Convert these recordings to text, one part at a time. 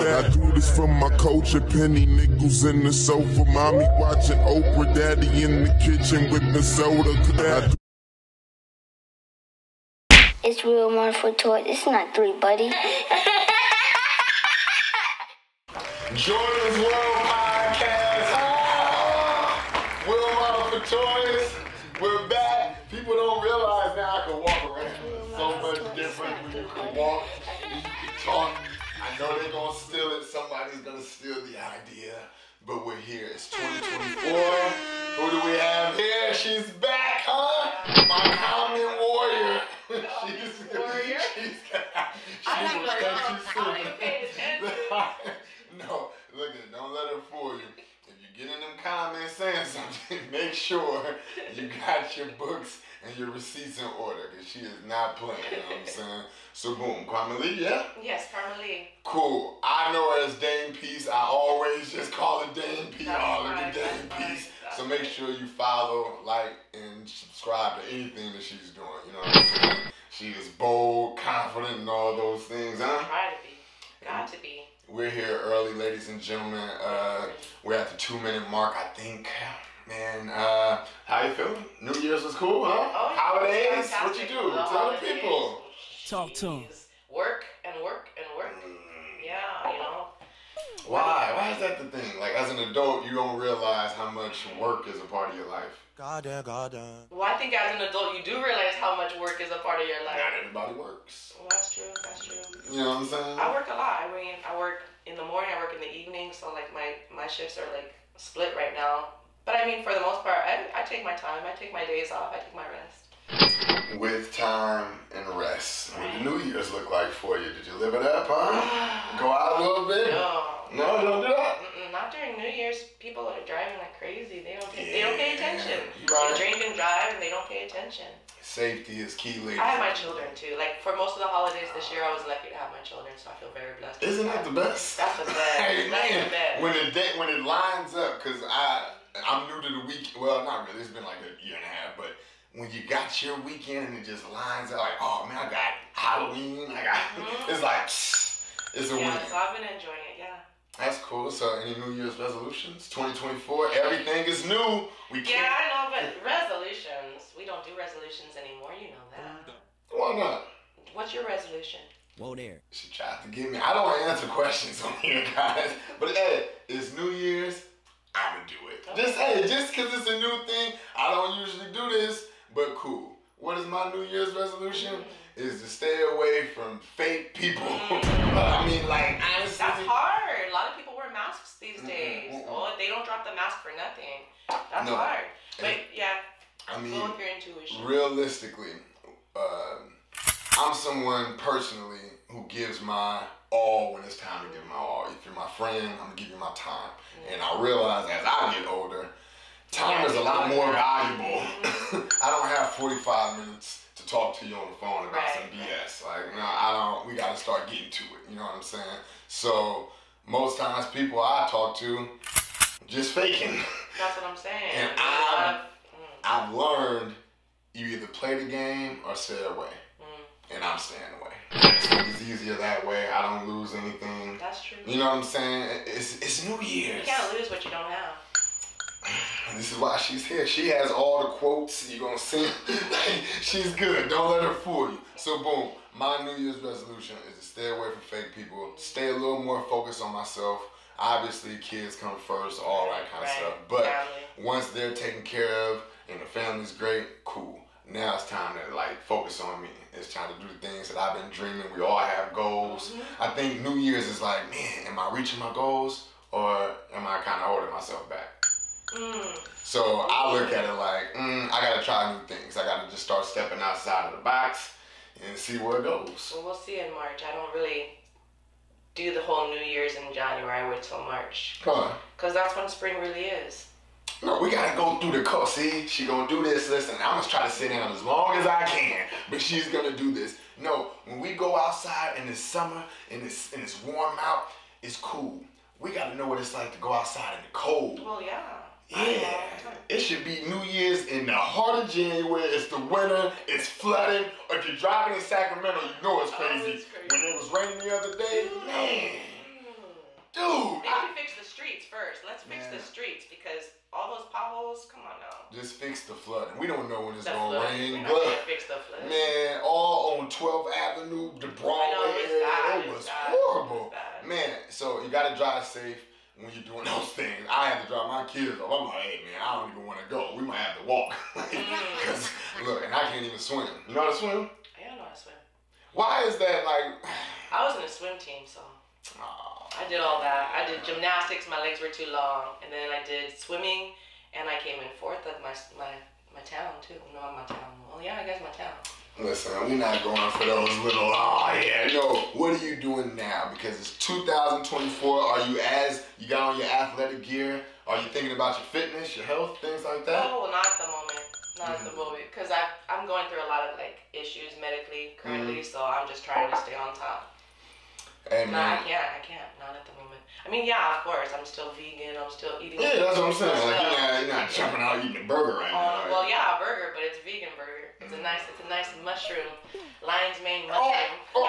I do this for my culture, penny nickels in the sofa, mommy watching Oprah, daddy in the kitchen whipping soda. It's real wonderful toys. It's not 3, buddy. Jordon's World Podcast. Real wonderful toys. We're back. People don't realize now I can walk around. It's so much different when you can walk and you can talk. I know they're gonna steal it. Somebody's gonna steal the idea. But we're here. It's 2024. Who do we have here? She's back, huh? My common warrior. No, look at it. Don't let her fool you. If you get in them comments saying something, make sure you got your books and your receipts in order, because she is not playing, you know what I'm saying? So boom, Carmelie, yeah? Yes, Carmelie. Cool. I know her as Dame Peace. I always just call her Dame Peace. Oh, look at Dame Peace. So make sure you follow, like, and subscribe to anything that she's doing, you know what I'm saying? She is bold, confident, and all those things, huh? Try to be. Got to be. We're here early, ladies and gentlemen. We're at the 2-minute mark, I think. Man, how you feeling? New Year's was cool, huh? Oh, holidays? What you do? Tell the people. Talk to them. Work and work and work. Yeah, you know. Why? Why is that the thing? Like, as an adult, you don't realize how much work is a part of your life. Goddamn. Well, I think as an adult, you do realize how much work is a part of your life. Not everybody works. Well, that's true. That's true. You know what I'm saying? I work a lot. I mean, I work in the morning. I work in the evening. So, like, my shifts are, like, split right now. But, I mean, for the most part, I take my time. I take my days off. I take my rest. With time and rest. What did New Year's look like for you? Did you live it up, huh? Go out a little bit? No, you don't do that? Not during New Year's. People are driving like crazy. They don't pay attention. Right. They drink and drive and they don't pay attention. Safety is key, ladies. I have my children too. Like, for most of the holidays this year, I was lucky to have my children, so I feel very blessed. Isn't that the best? That's the best. Hey, That's man, the best. when it lines up, because I'm new to the week. Well, not really. It's been like a year and a half, but when you got your weekend and it just lines up, like, oh man, I got Halloween. It's like, it's a win. Yeah, so I've been enjoying it. Yeah. That's cool. So, any New Year's resolutions? 2024, everything is new. We can't. Yeah, I know, but resolutions. We don't do resolutions anymore. You know that. Why not? What's your resolution? Whoa there. She tried to give me. I don't answer questions on here, guys. But hey, it's New Year's. I'ma do it. Okay. Just because it's a new thing, I don't usually do this, but cool. What is my New Year's resolution? Is to stay away from fake people. I mean, like, honestly. That's hard. A lot of people wear masks these days. Oh, they don't drop the mask for nothing. That's hard. But yeah, I mean, go with your intuition. Realistically, I'm someone personally who gives my all when it's time to give my all. If you're my friend, I'm gonna give you my time. And I realize as I get older, time is a lot more valuable. I don't have 45 minutes to talk to you on the phone about some BS. Like, no, I don't. We gotta start getting to it. You know what I'm saying? So most times, people I talk to just faking. That's what I'm saying. And I've learned you either play the game or stay away. And I'm staying away. It's easier that way. I don't lose anything. That's true. You know what I'm saying? It's New Year's. You can't lose what you don't have. And this is why she's here. She has all the quotes. You're going to see. She's good. Don't let her fool you. So, boom. My New Year's resolution is to stay away from fake people. Stay a little more focused on myself. Obviously, kids come first, all that kind of stuff. But once they're taken care of and the family's great, cool. Now it's time to, like, focus on me. It's time to do the things that I've been dreaming. We all have goals. I think New Year's is like, man, am I reaching my goals or am I kind of holding myself back? So I look at it like, I got to try new things. I got to just start stepping outside of the box and see where it goes. Well, we'll see in March. I don't really do the whole New Year's in January. I wait till March. Huh. Because that's when spring really is. No, we gotta go through the course. See, she gonna do this. Listen, I'm gonna try to sit down as long as I can, but she's gonna do this. No, when we go outside in the summer and it's warm out, it's cool. We gotta know what it's like to go outside in the cold. Well, yeah. Yeah, it should be New Year's in the heart of January. It's the winter. It's flooding. Or if you're driving in Sacramento, you know it's crazy. When it was raining the other day, man. streets because all those potholes, come on now. Just fix the flooding. We don't know when it's The gonna flood. rain, We're not but gonna fix the flood. man, all on 12th Avenue, the Broadway area, it was horrible. Man, so you gotta drive safe when you're doing those things. I had to drop my kids off. I'm like, hey man, I don't even want to go. We might have to walk. Cause look, and I can't even swim. You know how to swim? I don't know how to swim. Why is that like? I was in a swim team, so I did all that. I did gymnastics. My legs were too long, and then I did swimming, and I came in 4th of my town too. No, my town. Well, yeah, I guess my town. Listen, we're not going for those little, no. What are you doing now? Because it's 2024. Are you you got on your athletic gear? Are you thinking about your fitness, your health, things like that? Oh, well, not at the moment. Not at the moment. Because I'm going through a lot of, like, issues medically currently, so I'm just trying to stay on top. Hey, man. No, I can't. Not at the moment. I mean, yeah, of course. I'm still vegan. I'm still eating. Yeah, that's what I'm saying. Like, you're not jumping out eating a burger right now. Well, yeah, a burger, but it's a vegan burger. It's a nice mushroom, lion's mane mushroom. The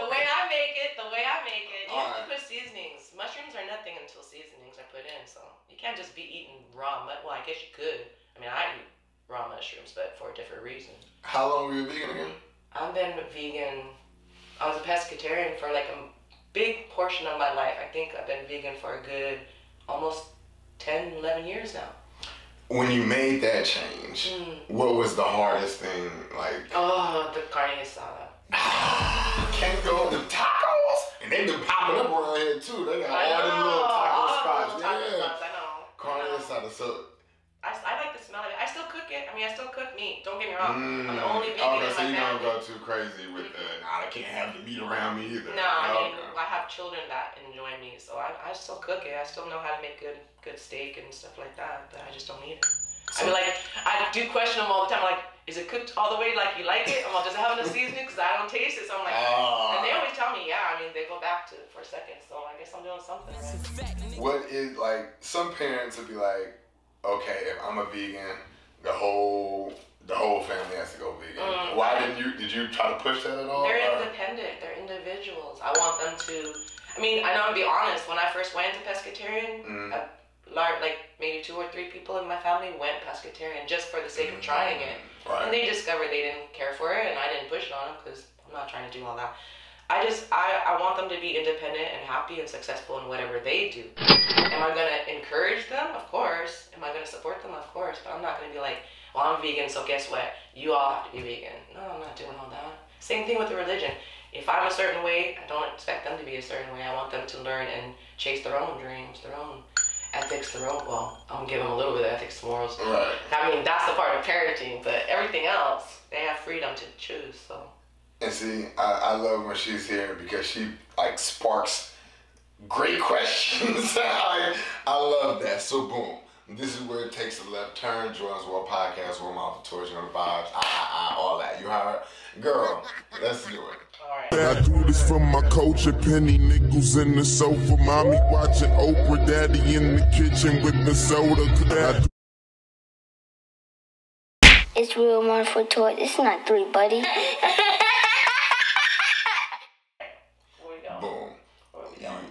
way I make it, you have to put seasonings. Mushrooms are nothing until seasonings are put in, so you can't just be eating raw. Well, I guess you could. I mean, I eat raw mushrooms, but for a different reason. How long were you vegan again? I've been vegan. I was a pescatarian for like a big portion of my life. I think I've been vegan for a good almost 10, 11 years now. When you made that change, what was the hardest thing? Like, oh, the carne asada. Can't go to tacos, and they've been popping up around here too. They got all them little taco spots. I know. Carne asada. So I like the smell of it. I still cook it. I mean, I still cook meat. Don't get me wrong. I'm the only vegan in my family. So you don't go too crazy with I can't have the meat around me either. No, I mean, I have children that enjoy meat, so I still cook it. I still know how to make good steak and stuff like that, but I just don't eat it. I mean, like, I do question them all the time, like, is it cooked all the way like you like it? I'm like, does it have enough seasoning? Because I don't taste it, so I'm like, and they always tell me, yeah, I mean, they go back to it for a second, so I guess I'm doing something right. What is, like, some parents would be like, okay, if I'm a vegan, the whole family has to go vegan. Why did you try to push that at all? They're independent, they're individuals. I want them to, I mean, I know, to be honest, when I first went into pescatarian, like maybe 2 or 3 people in my family went pescatarian just for the sake of trying it. Right. And they discovered they didn't care for it, and I didn't push it on them because I'm not trying to do all that. I want them to be independent and happy and successful in whatever they do. Am I going to encourage them? Of course. Am I going to support them? Of course. But I'm not going to be like, well, I'm vegan, so guess what? You all have to be vegan. No, I'm not doing all that. Same thing with the religion. If I'm a certain way, I don't expect them to be a certain way. I want them to learn and chase their own dreams, their own ethics, well, I'm gonna give them a little bit of ethics, morals. Right. I mean, that's the part of parenting, but everything else, they have freedom to choose, so. And see, I love when she's here because she, like, sparks great questions. I love that. So, boom. This is where it takes a left turn. Jordon's World Podcast, World Mouth Tours, you know, the vibes, all that. You heard? Girl, let's do it. I do this for my culture, penny nickels in the sofa, mommy watching Oprah, daddy in the kitchen with the soda. It's real mindful toy. It's not 3, buddy. Boom.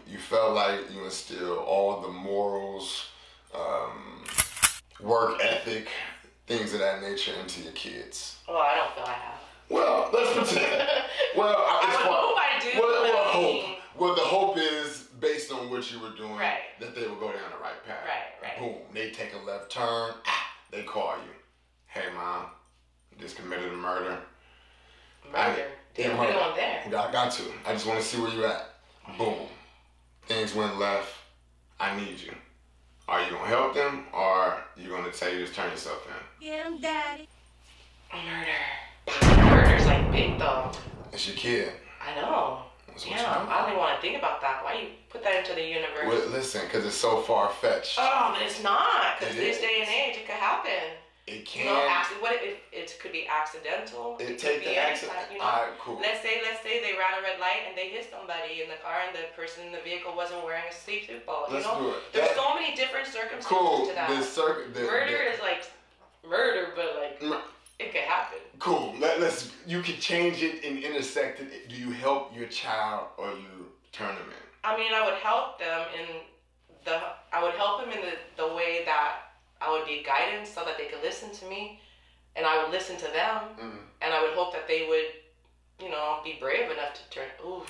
You felt like you instilled all the morals, work ethic, things of that nature into your kids. Well, I don't feel I have. Well, let's pretend. Well, I would hope I do. Well, the hope is based on what you were doing, right, that they will go down the right path. Right. Boom. They take a left turn. They call you. Hey, mom, just committed a murder. Murder? Damn, what are you on there? I got to. I just want to see where you at. Boom. Things went left. I need you. Are you gonna help them, or are you gonna tell you just turn yourself in? Get him, daddy. Murder's like big though. It's your kid. I know. Yeah, I don't even want to think about that. Why you put that into the universe? Well, listen, because it's so far-fetched. Oh, but it's not. Because this day and age, it could happen. It can. You know, what if it could be accidental? It could be accidental. You know? All right, cool. Let's say they ran a red light and they hit somebody in the car and the person in the vehicle wasn't wearing a safety belt. Let's do it. There's so many different circumstances to that. Murder is like murder, but like it could happen. Cool. You could change it and intersect it. Do you help your child or you turn them in? I mean, I would help them in I would help them in the way that I would be guidance so that they could listen to me, and I would listen to them, and I would hope that they would, you know, be brave enough to turn. Ooh.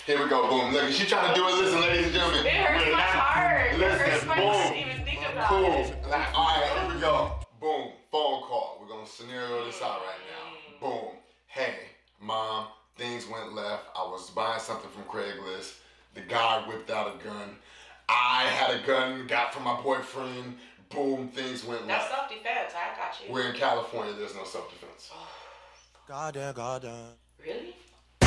Here we go, boom. Look, she trying to do it. Listen, ladies and gentlemen. It hurts my heart. Listen, it hurts my boom. heart to even think about Cool. it. Like, all right, here we go. Boom. Phone call. We're gonna scenario this out right now. Boom. Hey, mom. Things went left. I was buying something from Craigslist. The guy whipped out a gun. I had a gun, got from my boyfriend. Boom, things went That's left. self-defense. I got you. We're in California. There's no self-defense. Goddamn. Really? I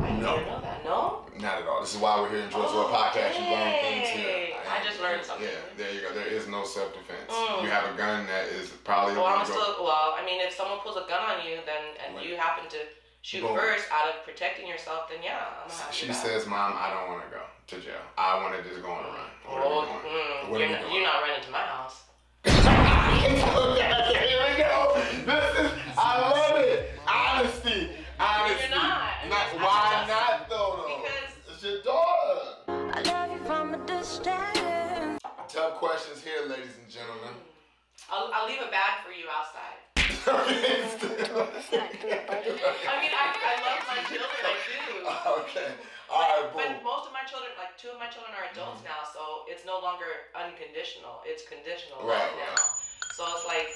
didn't No. even know that. No? Not at all. This is why we're here in George's World Podcast. You learn things here. Yay. I just learned something. Yeah, there you go. There is no self-defense. You have a gun that is probably. Well, I mean, if someone pulls a gun on you, and you happen to shoot first out of protecting yourself, then yeah, I'm gonna have to do She that. said, "Mom, I don't want to go to jail. I want to just go on a run." You're not running to my house. Here we go. I love it. Honesty. You're not. Why not though? Because it's your daughter. I love you from a distance. Tough questions here, ladies and gentlemen. I'll leave a bag for you outside. It's not 3, buddy. I mean, I love my children. I do. Okay. All right, boom. But most of my children, like 2 of my children are adults now, so it's no longer unconditional. It's conditional love now. So it's like,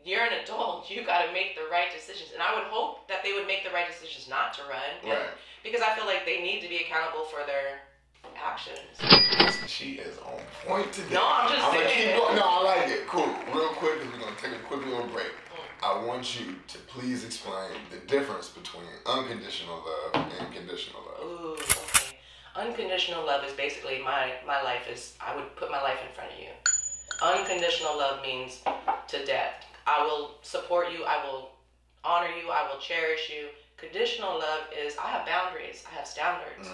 you're an adult, you gotta make the right decisions. And I would hope that they would make the right decisions not to run. Right. Because I feel like they need to be accountable for their actions. She is on point today. No, I'm just gonna saying. keep going. No, I like it. Cool. Real quick, because we're gonna take a quick little break. I want you to please explain the difference between unconditional love and conditional love. Ooh, okay. Unconditional love is basically my life is, I would put my life in front of you. Unconditional love means to death. I will support you, I will honor you, I will cherish you. Conditional love is, I have boundaries, I have standards.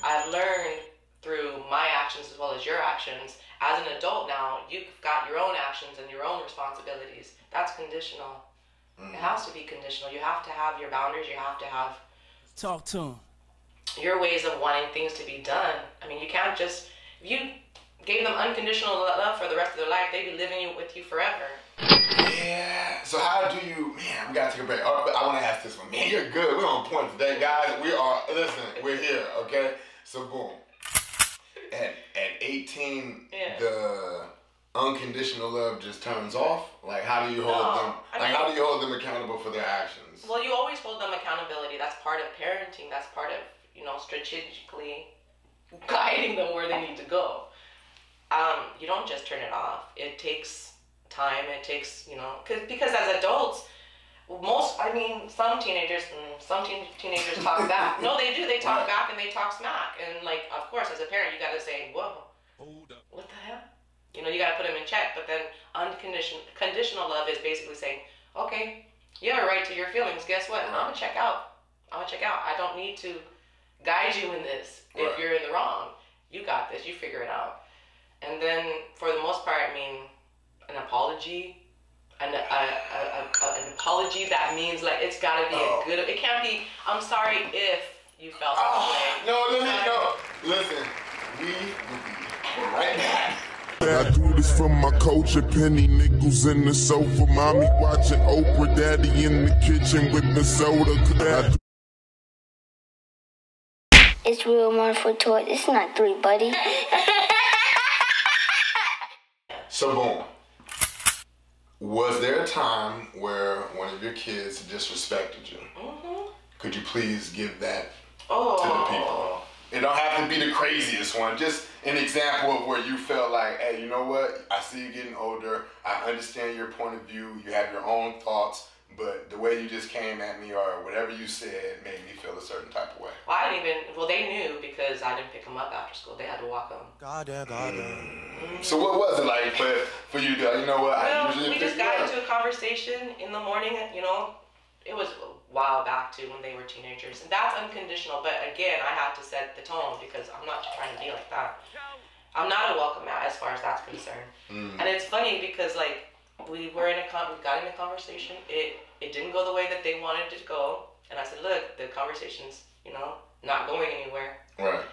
I've learned through my actions as well as your actions. As an adult now, you've got your own actions and your own responsibilities. That's conditional. It has to be conditional. You have to have your boundaries, you have to have Talk to him. your ways of wanting things to be done. I mean, you can't just, if you gave them unconditional love for the rest of their life, they'd be living with you forever. Yeah. So how do you, man, we gotta take a break. I wanna ask this one. Man, you're good. We're on point today, guys. We're here, okay? So boom. At 18, the unconditional love just turns off? Like how do you hold them, how do you hold them accountable for their actions? Well, you always hold them accountability. That's part of parenting. That's part of, strategically guiding them where they need to go. You don't just turn it off. It takes time. It takes, because as adults, some teenagers talk back. No, they do. They talk back and they talk smack. And of course, as a parent, you got to say, whoa, hold up. What the hell? You got to put them in check. But then conditional love is basically saying, okay, you have a right to your feelings. Guess what? I'm going to check out. I don't need to guide you in this. If you're in the wrong, you got this. You figure it out. And then for the most part, an apology. An apology that means it's gotta be a good. It can't be. I'm sorry if you felt that way. No. Listen, we will be right back. I do this for my culture, penny nickels in the sofa, mommy watching Oprah, daddy in the kitchen with the soda. It's real 1 for toy. It's not 3, buddy. So boom. Was there a time where one of your kids disrespected you? Could you please give that to the people? It don't have to be the craziest one. Just an example of where you felt like, hey, you know what? I see you getting older. I understand your point of view. You have your own thoughts. But the way you just came at me or whatever you said made me feel a certain type of way. Well, they knew because I didn't pick them up after school. They had to walk home. Goddamn. So what was it like for you to, you know what? We just got into a conversation in the morning. It was a while back too when they were teenagers. And that's unconditional. But again, I have to set the tone because I'm not trying to be like that. I'm not a welcome mat as far as that's concerned. And it's funny because we got in a conversation. It didn't go the way that they wanted it to go. And I said, look, the conversation's, not going anywhere. Right.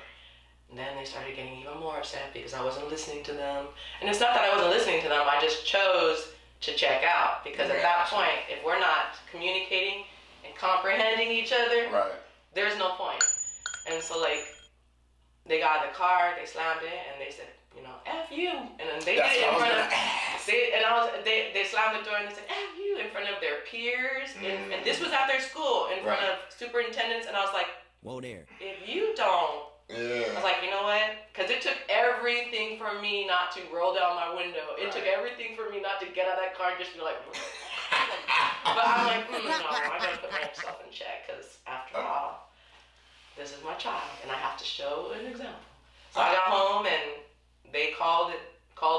And then they started getting even more upset because I wasn't listening to them. And it's not that I wasn't listening to them, I just chose to check out. Because at that point, if we're not communicating and comprehending each other, there's no point. And so, like, they got out of the car, they slammed it, and they said, you know, F you. And then they did it in front of, they slammed the door and they said, F you, in front of their peers. And this was at their school, in front of superintendents. And I was like, whoa there. If you don't, I was like, you know what? Because it took everything for me not to roll down my window. It took everything for me not to get out of that car and just be like, but I'm like, no, I gotta put myself in check, because after all, this is my child, and I have to show an example. So I got home, and they called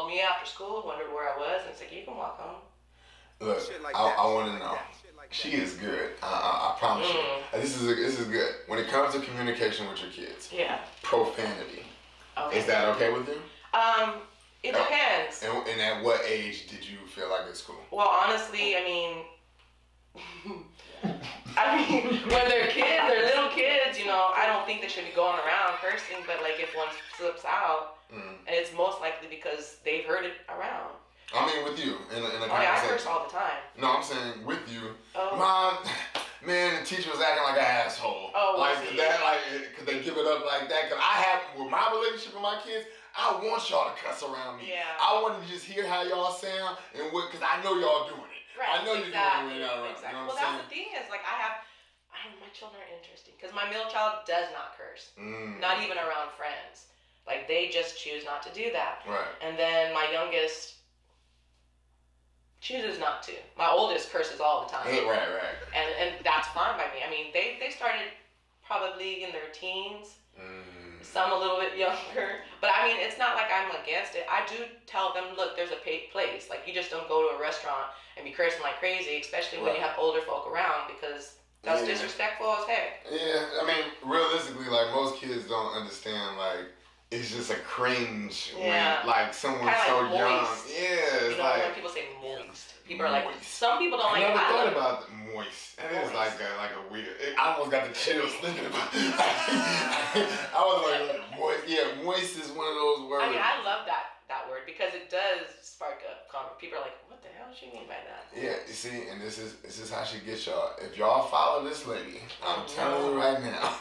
me after school, wondered where I was, and said, you can walk home. Look, I want to know. She is good. I promise you. This is good. When it comes to communication with your kids, profanity. Is that okay with you? It depends. And at what age did you feel like it's cool? Well, honestly, I mean, when they're kids, they're little kids, you know, I don't think they should be going around cursing, but like if one slips out, and it's most likely because they've heard it around. I mean, with you, in a conversation. I curse all the time. No, I'm saying with you. Mom, man, the teacher was acting like an asshole. Like that, like, because they give it up like that. Because I have, with my relationship with my kids, I want y'all to cuss around me. I want to just hear how y'all sound, and what, because I know y'all doing it. I know you're doing it when you're not around. You know what I'm saying? That's the thing is, like, my children are interesting. Because my middle child does not curse. Not even around friends. Like, they just choose not to do that. And then my youngest chooses not to. My oldest curses all the time. And that's fine by me. I mean, they started probably in their teens. Some a little bit younger. But I mean, it's not like I'm against it. I do tell them, look, there's a place. Like, you just don't go to a restaurant and be cursing like crazy, especially when you have older folk around, because that's disrespectful as heck. I mean, realistically, like, most kids don't understand, like, it's just a cringe when, like, someone's so like young. Moist. It's you know, like, when people say moist. People are like, some people don't like it. I never thought about moist. That is like a weird. I almost got the chills thinking about it. I was like, moist. Yeah, moist is one of those words. I mean, I love that word because it does spark up comment. People are like, what the hell does she mean by that? Yeah, you see, and this is how she gets y'all. If y'all follow this lady, I'm telling you right now.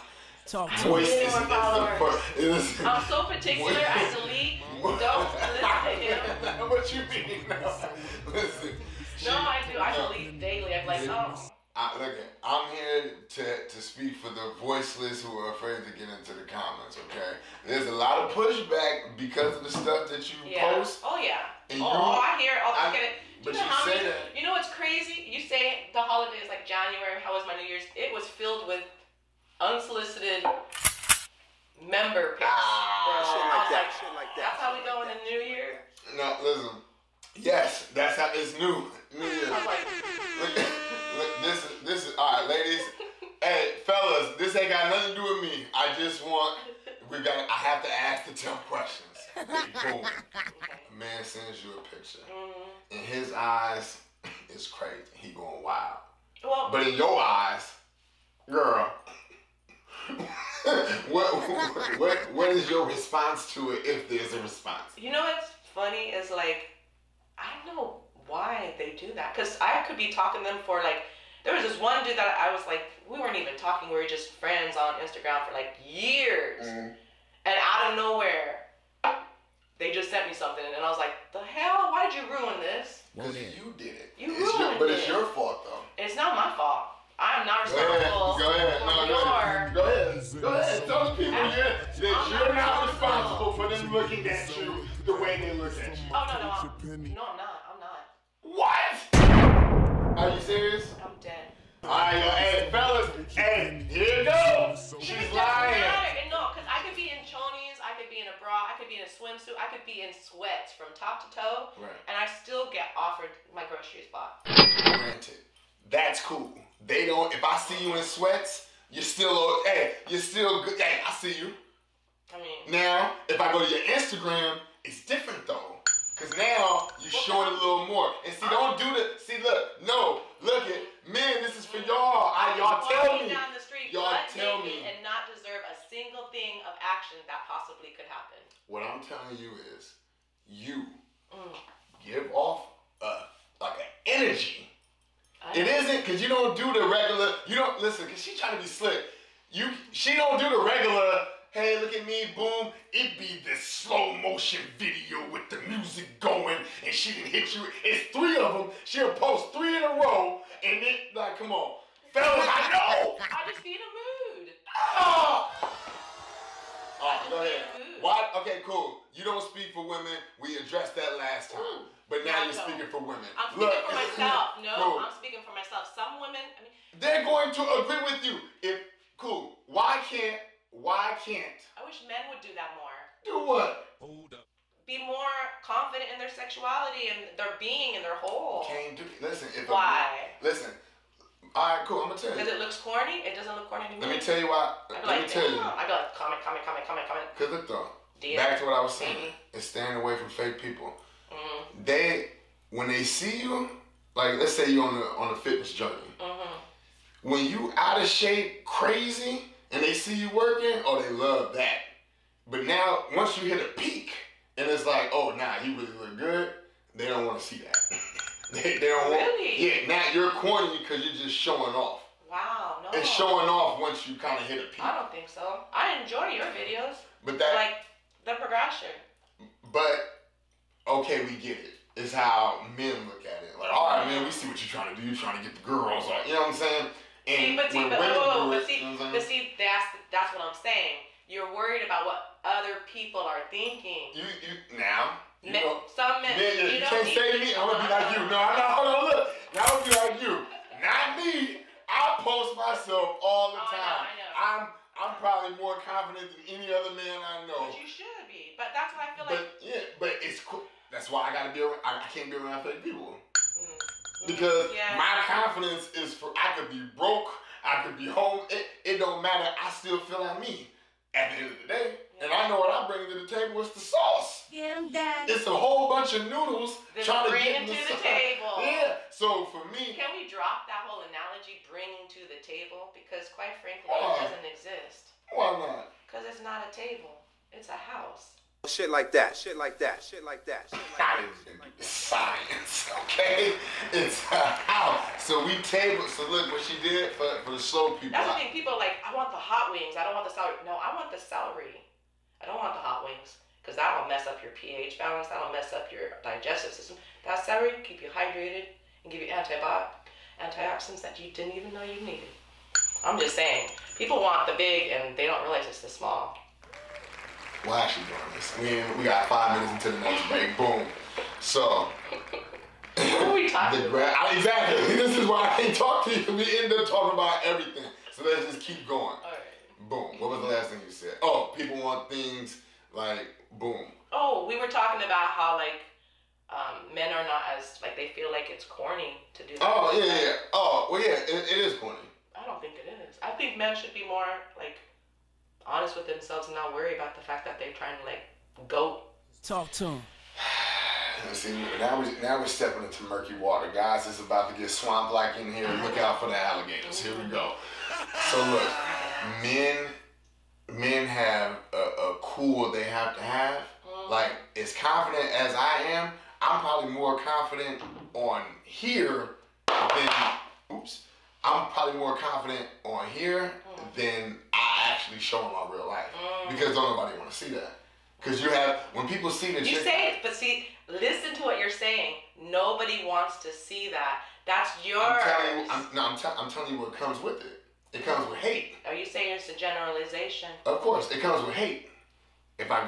Talk to moist me. is the I'm so particular. I delete. Don't listen to him. What you mean? Listen. No, I do. I delete daily. I'm like, Look, I'm here to speak for the voiceless who are afraid to get into the comments, okay? There's a lot of pushback because of the stuff that you post. Oh, yeah. And I hear it. I get it. But you say that. You know what's crazy? You say the holidays like January, how was my New Year's? It was filled with unsolicited member pics. Shit like that. That's how we go in the new year? No, listen. Yes, that's how it's new. New Year. I was like, look, this is all right, ladies. Hey, fellas, this ain't got nothing to do with me. I have to ask the tough questions. Boom. A man sends you a picture. In his eyes, it's crazy. He going wild. Well, but in your eyes, girl, what is your response to it, if there's a response? You know what's funny is, like, I don't know why they do that. Because I could be talking to them for, like, there was this one dude that I was like, we weren't even talking, we were just friends on Instagram for like years. And out of nowhere, they just sent me something, and I was like, the hell? Why'd you ruin this? Because you did it. You ruined it. But it's your fault, though. It's not my fault. I'm not responsible. Go ahead. Go ahead. Tell the people that you're not responsible for them looking at you the way they look at you. Oh, no, I'm not. What? Are you serious? I'm dead. Alright, hey, fellas. Hey, here you go. She's lying. No, because I could be in chonies, I could be in a bra, I could be in a swimsuit, I could be in sweats from top to toe, and I still get offered my grocery spot. Granted, that's cool. They don't. If I see you in sweats, you're still good. Hey, I see you. I mean, now if I go to your Instagram, it's different though, cause now you're showing a little more. And see, don't do the. See, look at men. This is for y'all. Y'all tell me. Down the street, y'all tell me. And not deserve a single thing of action that possibly could happen. What I'm telling you is, you give off like an energy. It isn't because you don't do the regular. You don't listen because she's trying to be slick. She don't do the regular. Hey, look at me, boom. It be this slow motion video with the music going, and she can hit you. It's 3 of them. She'll post 3 in a row, and then like, come on, fellas, I know. I just be in a mood. Oh, go ahead. Why? Okay, cool. You don't speak for women. We addressed that last time. But now you're speaking for women. I'm speaking for myself. No, cool. I'm speaking for myself. Some women, I mean, they're going to agree with you. Cool. Why can't? I wish men would do that more. Do what? Hold up. Be more confident in their sexuality and their being and their whole. Can't do. Listen. Why? Listen. All right, cool. I'm gonna tell you. Because it looks corny. It doesn't look corny to me. Let me tell you why. Let me tell you. I'd be like, comment. Cause look though. Back to what I was saying. It's staying away from fake people. When they see you, like let's say you're on a fitness journey. When you out of shape, crazy, and they see you working, oh, they love that. But now, once you hit a peak, and it's like, oh, nah, you really look good, they don't want to see that. they don't want. Really? Yeah, now you're corny because you're just showing off. Wow, no. It's showing off once you kind of hit a peak. I don't think so. I enjoy your videos. But that, like the progression. But okay, we get it. It's how men look at it. Like, all right, man, we see what you're trying to do. You're trying to get the girls, like, you know what I'm saying? And that's what I'm saying. You're worried about what other people are thinking. Some men. You can't say to me, I'm gonna be like you. No, hold on, look. Now I'm gonna be like you. Not me. I post myself all the time. I know. I'm probably more confident than any other man I know. But you should be. But that's what I feel like. But it's cool. That's why I gotta be around. I can't be around fake people. Because my confidence is for, I could be broke, I could be home, it don't matter, I still feel like me at the end of the day. And I know what I bring to the table is the sauce. It's a whole bunch of noodles trying to get to the table. Yeah, so for me. Can we drop that whole analogy, bringing to the table? Because quite frankly, it doesn't exist. Why not? Because it's not a table, it's a house. Shit like that. It's science, okay? It's how. So we table. So look what she did for the slow people. That's the thing. People are like, I want the hot wings. I don't want the celery. No, I want the celery. I don't want the hot wings because that'll mess up your pH balance. That'll mess up your digestive system. That celery keep you hydrated and give you antioxidants that you didn't even know you needed. I'm just saying. People want the big and they don't realize it's the small. We're actually doing this. We got 5 minutes into the next break. Boom. So. What are we talking about? Exactly. This is why I can't talk to you. We end up talking about everything. So let's just keep going. All right. Boom. What was the last thing you said? Oh, people want things like boom. Oh, we were talking about how like men are not as like they feel like it's corny to do that. Oh yeah. Oh well yeah. It is corny. I don't think it is. I think men should be more like honest with themselves and not worry about the fact that they're trying to like go. Talk to him. See, now we're stepping into murky water, guys. It's about to get swamp-like in here. Look out for the alligators. Here we go. So look, men have a cool they have to have. Like as confident as I am, I'm probably more confident on here than. Oops. I'm probably more confident on here than I actually show in my real life. Because don't nobody want to see that. Because when people see the you say it, but see, listen to what you're saying. Nobody wants to see that. That's yours. I'm telling you what comes with it. It comes with hate. Are you saying it's a generalization? Of course, it comes with hate. I just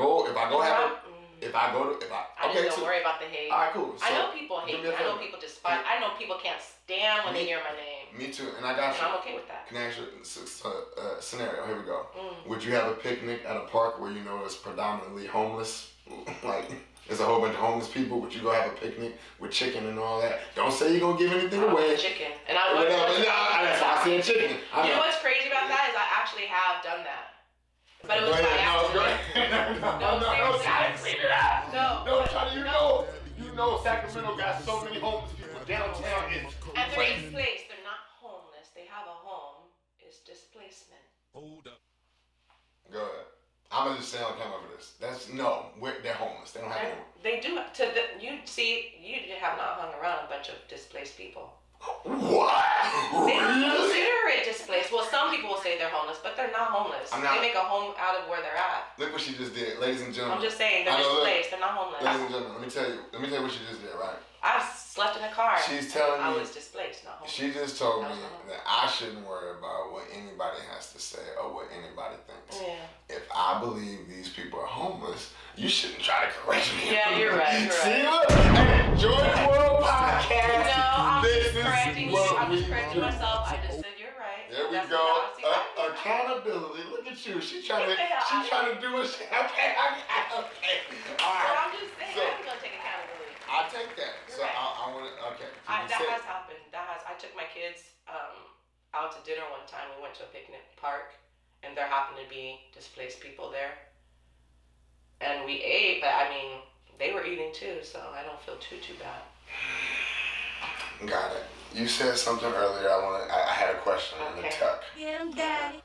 don't worry about the hate. All right, cool. So, I know people hate me. I know people despise. I know people can't stand when they hear my name. Me too, and I got you. I'm okay with that. Can I ask you a scenario? Here we go. Would you have a picnic at a park where you know it's predominantly homeless? Like, there's a whole bunch of homeless people. Would you go have a picnic with chicken and all that? Don't say you're gonna give anything away. Chicken, and I would. That's why I said chicken. You know what's crazy about that is I actually have done that. But it was by accident. No, seriously, I didn't clean it up. No, Charlie, you know Sacramento got so many homeless people. Downtown is and they're displaced. They're not homeless. They have a home. It's displacement. Hold up. Go I'm gonna just say on camera for this. They're homeless. They don't have anyone. They do. You have not hung around a bunch of displaced people. What? They don't Really? consider it displaced. Well, some people will say they're homeless, but they're not homeless. They make a home out of where they're at. Look what she just did, ladies and gentlemen. I'm just saying, they're displaced. They're not homeless. Ladies and gentlemen, let me tell you what she just did, right? I slept in a car. She's telling me I was displaced, not homeless. She just told me that I shouldn't worry about what anybody has to say or what anybody thinks. Yeah. If I believe these people are homeless, you shouldn't try to correct me. Yeah, you're right. See, look, hey, Jordon World Podcast. No, I'm This just is correcting you. what I'm just we correcting do. myself. I just said you're right. There we That's go. what Accountability. Look at you. She's trying to do what she. Okay. All right. Well, I'm just saying, I'm gonna take accountability. I'll take that. You're So right. I want to. Okay. So That has happened. I took my kids out to dinner one time. We went to a picnic park, and there happened to be displaced people there. And we ate, but I mean, they were eating too, so I don't feel too bad. Got it. You said something earlier. I had a question in the tuck. Get him, daddy.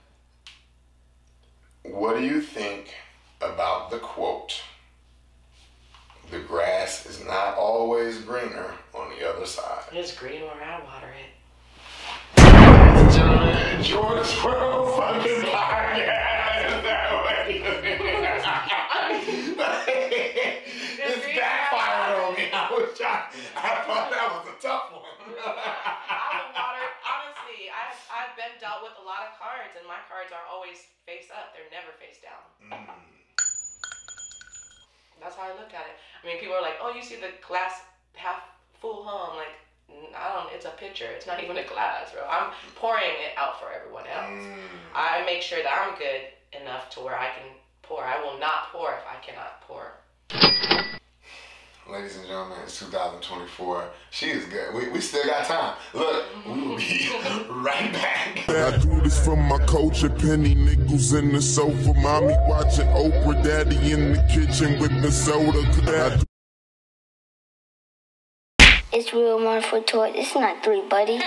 What do you think about the quote? The grass is not always greener on the other side. It's green where I water it. Jordon's World fucking podcast. This backfired on me. I thought that was a tough one. I will water. Honestly, I've been dealt with a lot of cards, and my cards are always face up. They're never face down. That's how I look at it. I mean, people are like, "Oh, you see the glass half full?" I'm like, it's a pitcher. It's not even a glass, bro. I'm pouring it out for everyone else. I make sure that I'm good enough to where I can pour. I will not pour if I cannot pour. Ladies and gentlemen, it's 2024. She is good. We still got time. Look, we will be right back. I do this for my culture, penny nickels in the sofa, mommy watching Oprah, daddy in the kitchen with the soda. It's real 1 for toy. It's not 3, buddy.